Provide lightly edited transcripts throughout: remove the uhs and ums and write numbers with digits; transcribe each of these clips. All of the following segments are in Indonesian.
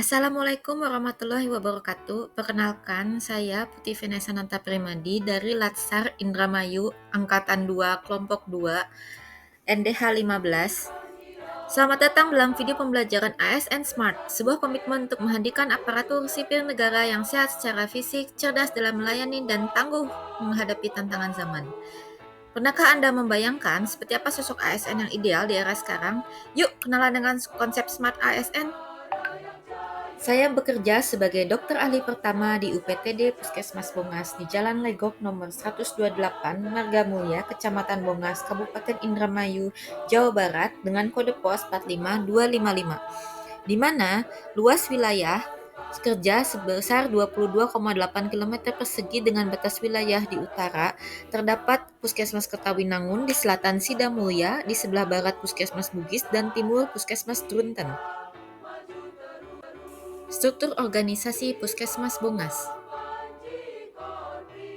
Assalamualaikum warahmatullahi wabarakatuh. Perkenalkan, saya Putih Venesananta Primadi dari Latsar Indramayu Angkatan 2 Kelompok 2 NDH 15. Selamat datang dalam video pembelajaran ASN Smart, sebuah komitmen untuk menghadirkan aparatur sipil negara yang sehat secara fisik, cerdas dalam melayani, dan tangguh menghadapi tantangan zaman. Pernahkah Anda membayangkan seperti apa sosok ASN yang ideal di era sekarang? Yuk kenalan dengan konsep Smart ASN. Saya bekerja sebagai dokter ahli pertama di UPTD Puskesmas Bongas di Jalan Legok nomor 128, Margamulya, Kecamatan Bongas, Kabupaten Indramayu, Jawa Barat dengan kode pos 45255, di mana luas wilayah kerja sebesar 22,8 km persegi dengan batas wilayah di utara terdapat Puskesmas Kertawinangun, di selatan Sidamulya, di sebelah barat Puskesmas Bugis, dan timur Puskesmas Drunten. Struktur organisasi Puskesmas Bongas.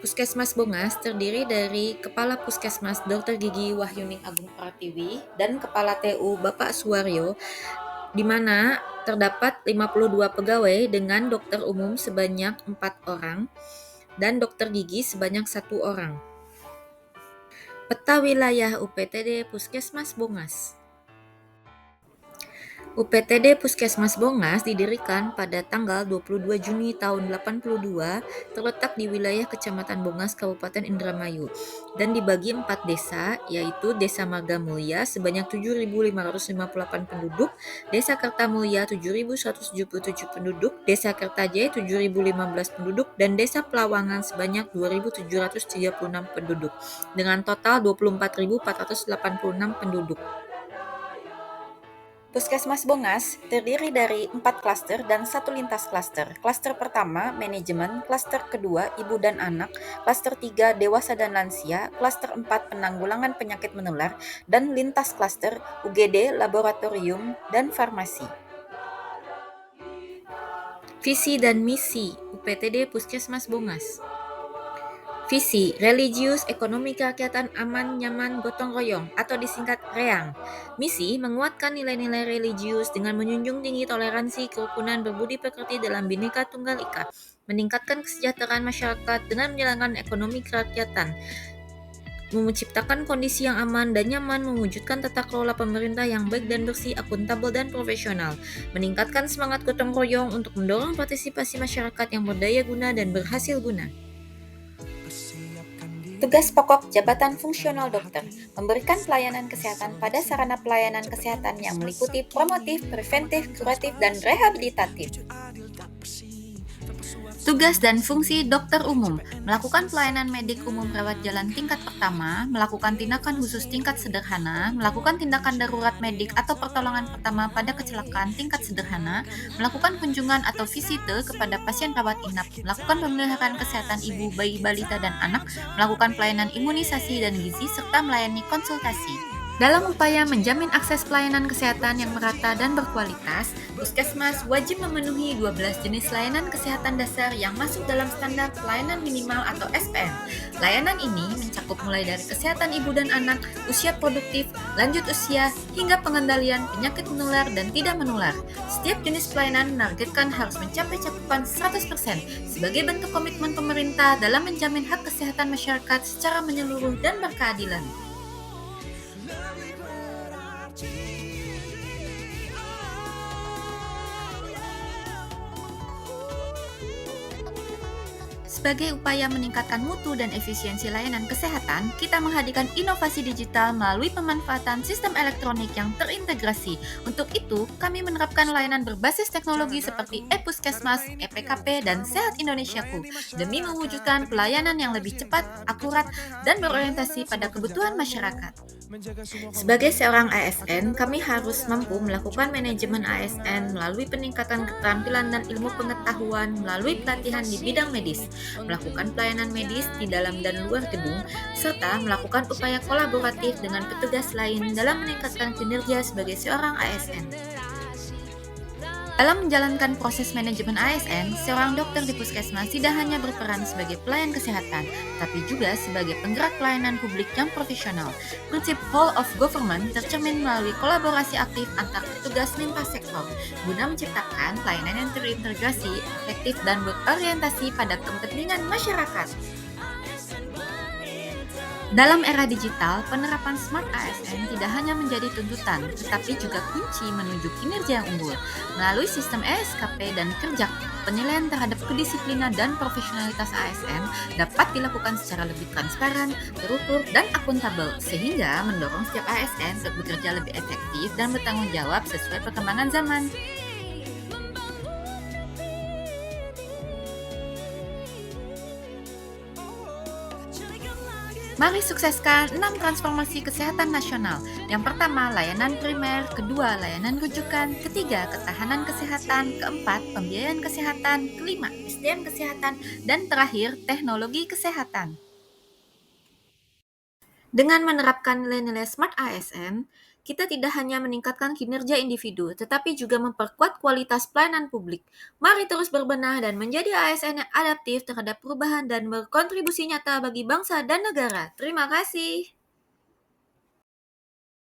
Puskesmas Bongas terdiri dari Kepala Puskesmas Dr. Gigi Wahyuning Agung Pratiwi dan Kepala TU Bapak Suwaryo, di mana terdapat 52 pegawai dengan dokter umum sebanyak 4 orang dan dokter gigi sebanyak 1 orang. Peta wilayah UPTD Puskesmas Bongas. UPTD Puskesmas Bongas didirikan pada tanggal 22 Juni tahun 82, terletak di wilayah Kecamatan Bongas, Kabupaten Indramayu, dan dibagi 4 desa, yaitu Desa Margamulya sebanyak 7.558 penduduk, Desa Kertamulya 7.177 penduduk, Desa Kertajaya 7.015 penduduk, dan Desa Pelawangan sebanyak 2.736 penduduk, dengan total 24.486 penduduk. Puskesmas Bongas terdiri dari 4 klaster dan 1 lintas klaster. Klaster pertama, manajemen, klaster kedua, ibu dan anak, klaster 3, dewasa dan lansia, klaster 4, penanggulangan penyakit menular, dan lintas klaster, UGD, laboratorium, dan farmasi. Visi dan misi UPTD Puskesmas Bongas. Visi, religius, ekonomi kerakyatan aman, nyaman, gotong royong, atau disingkat REANG. Misi, menguatkan nilai-nilai religius dengan menjunjung tinggi toleransi, kerukunan, berbudi pekerti dalam Bhinneka Tunggal Ika, meningkatkan kesejahteraan masyarakat dengan menjalankan ekonomi kerakyatan, menciptakan kondisi yang aman dan nyaman, mewujudkan tata kelola pemerintah yang baik dan bersih, akuntabel dan profesional, meningkatkan semangat gotong royong untuk mendorong partisipasi masyarakat yang berdaya guna dan berhasil guna. Tugas pokok jabatan fungsional dokter, memberikan pelayanan kesehatan pada sarana pelayanan kesehatan yang meliputi promotif, preventif, kuratif, dan rehabilitatif. Tugas dan fungsi dokter umum, melakukan pelayanan medik umum rawat jalan tingkat pertama, melakukan tindakan khusus tingkat sederhana, melakukan tindakan darurat medik atau pertolongan pertama pada kecelakaan tingkat sederhana, melakukan kunjungan atau visite kepada pasien rawat inap, melakukan pemeliharaan kesehatan ibu, bayi, balita, dan anak, melakukan pelayanan imunisasi dan gizi, serta melayani konsultasi. Dalam upaya menjamin akses pelayanan kesehatan yang merata dan berkualitas, Puskesmas wajib memenuhi 12 jenis layanan kesehatan dasar yang masuk dalam standar pelayanan minimal atau SPM. Layanan ini mencakup mulai dari kesehatan ibu dan anak, usia produktif, lanjut usia, hingga pengendalian penyakit menular dan tidak menular. Setiap jenis pelayanan menargetkan harus mencapai cakupan 100% sebagai bentuk komitmen pemerintah dalam menjamin hak kesehatan masyarakat secara menyeluruh dan berkeadilan. Sebagai upaya meningkatkan mutu dan efisiensi layanan kesehatan, kita menghadirkan inovasi digital melalui pemanfaatan sistem elektronik yang terintegrasi. Untuk itu, kami menerapkan layanan berbasis teknologi seperti e-Puskesmas, e-PKP, dan Sehat Indonesiaku demi mewujudkan pelayanan yang lebih cepat, akurat, dan berorientasi pada kebutuhan masyarakat. Sebagai seorang ASN, kami harus mampu melakukan manajemen ASN melalui peningkatan keterampilan dan ilmu pengetahuan melalui pelatihan di bidang medis, melakukan pelayanan medis di dalam dan luar gedung, serta melakukan upaya kolaboratif dengan petugas lain dalam meningkatkan kinerja sebagai seorang ASN. Dalam menjalankan proses manajemen ASN, seorang dokter di puskesmas tidak hanya berperan sebagai pelayan kesehatan, tapi juga sebagai penggerak pelayanan publik yang profesional. Prinsip whole of government tercermin melalui kolaborasi aktif antar petugas lintas sektor, guna menciptakan pelayanan yang terintegrasi, efektif, dan berorientasi pada kepentingan masyarakat. Dalam era digital, penerapan Smart ASN tidak hanya menjadi tuntutan, tetapi juga kunci menuju kinerja yang unggul. Melalui sistem ESKP dan kerja, penilaian terhadap kedisiplinan dan profesionalitas ASN dapat dilakukan secara lebih transparan, terukur, dan akuntabel, sehingga mendorong setiap ASN untuk bekerja lebih efektif dan bertanggung jawab sesuai perkembangan zaman. Mari sukseskan 6 transformasi kesehatan nasional. Yang pertama, layanan primer, kedua, layanan rujukan, ketiga, ketahanan kesehatan, keempat, pembiayaan kesehatan, kelima, SDM kesehatan, dan terakhir, teknologi kesehatan. Dengan menerapkan nilai-nilai Smart ASN, kita tidak hanya meningkatkan kinerja individu, tetapi juga memperkuat kualitas pelayanan publik. Mari terus berbenah dan menjadi ASN yang adaptif terhadap perubahan dan berkontribusi nyata bagi bangsa dan negara. Terima kasih.